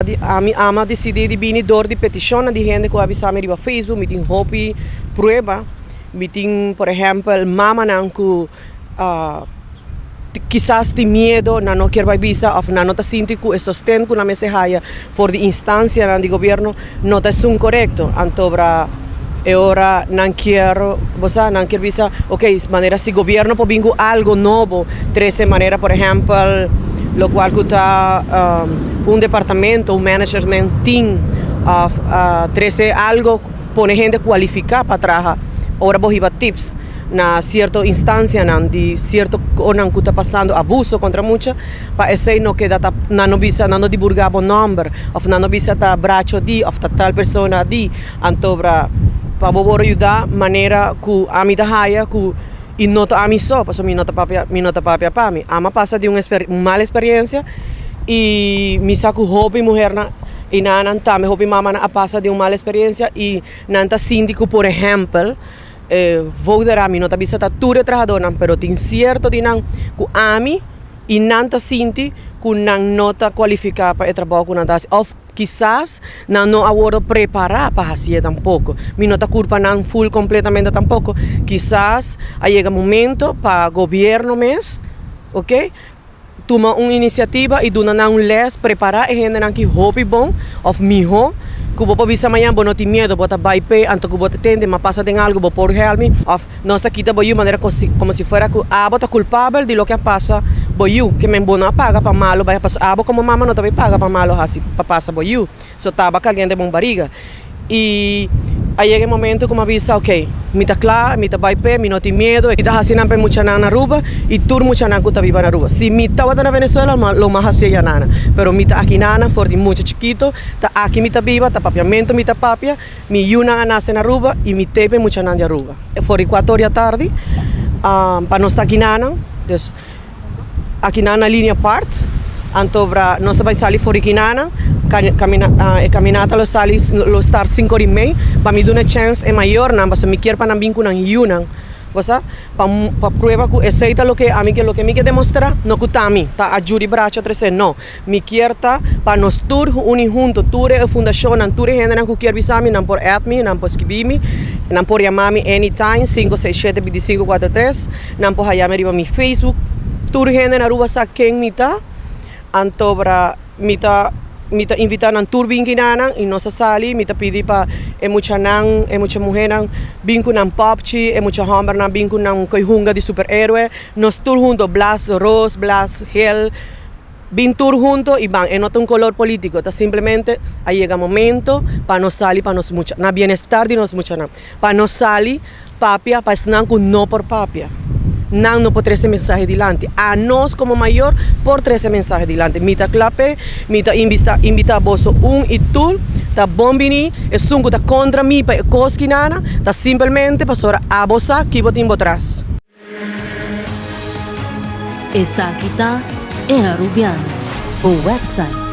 Ama decidi bini door di petition di gente que abisame riba Facebook, meeting hopi prueba, meeting por ejemplo mama nanku quizás de miedo na no quiero visa of na nota sinti ku e sostén ku na mese haya for di instancia na di gobierno nota es un correcto antobra e ora non quiero, non quiero visa, ok, manera si gobierno po bingo algo nuevo, 13 manera por ejemplo lo cual está un departamento, un management team, 13 algo pone gente cualificada para trabajar, ahora vos iba tips na cierta instancia de cierto conan que está pasando abuso contra mucha para ese no queda no visa no divulgar o nombre of no visa ta bracho di of tal persona di antobra para vos ayudar manera que a mí haya que y no a mí so paso mi nota papia para mí ama pasa de una mala experiencia y mi saco hobby mujer na y nana me hobby mama na pasa de una mala experiencia y nanta síndico por ejemplo vou dar a mim não tá bisa tá tudo trabajador pero tem certo dinan ku ami e nanta sinti ku nang nota qualificada para trabalhar com nanta of quizás não agora preparar para fazer tampouco mi nota culpa não full completamente tampouco quizás chega momento para governo mes ok toma uma iniciativa e dona não les preparar e gente não que hobby bom of miho Cubo po bisa mayan bo no ti miedo bota baipe anto cubo te tende ma pasa ten algo bo por help of no está quita bo you manera como si fuera abo ta culpable de lo que pasa bo you que me bono paga pa malo vai paso abo como mama no te paga pa malo assim pa pasa bo you so taba caliente bon barriga e aí chega momento como avisa ok mi ta claro mi ta baipe mi no ti miedo e ta hasina pe mucha nana ruba e tur mucha nana ku ta viva na ruba si mi ta wata na Venezuela lo más hacia ya nana pero mi ta aquí nana for di mucho chiquito ta aquí mi ta viva ta papiamento mi ta papia mi yuna nace na ruba e mi tepe mucha nana ya ruba for 4 horas tarde pa no sta aquí nana dus aquí nana linea part antobra non sta vai sali fuori aquí nana camminata lo star 5 ore e meia para mi dare una chance è maggiore non mi chiede para non vincere una cosa para prueba que aceita lo que mi que demostrar no que tá a mí tá a juri braço 13 no mi quieta para nos tur uni junto ture fundación an ture gente que quer visami não por admi não por escribir não por chamar-me anytime 567 2543 não por chamar riba mi Facebook tur gente na rua sa quem mi tá antobra mi tá invitar a tour binginana e nossa sali mita pedi pa mucha mujer binku nan popchi mucha hombre nan binku nan koi hunga di superhéroe nos tour junto blas rose blas gel bin tour junto y van en otro color político ta simplemente llega momento pa nos sali pa nos mucha na bienestar di nos mucha na pa nos sali papia pa snan kun no por papia no por 13 mensajes delante a nos como mayor por 13 mensajes delante mita clape mita invita a boso un y tú ta bombini e sungu ta contra mi pa cosquinana ta simplemente pasora a bosa que botin botras Esa kita e Rubiano o website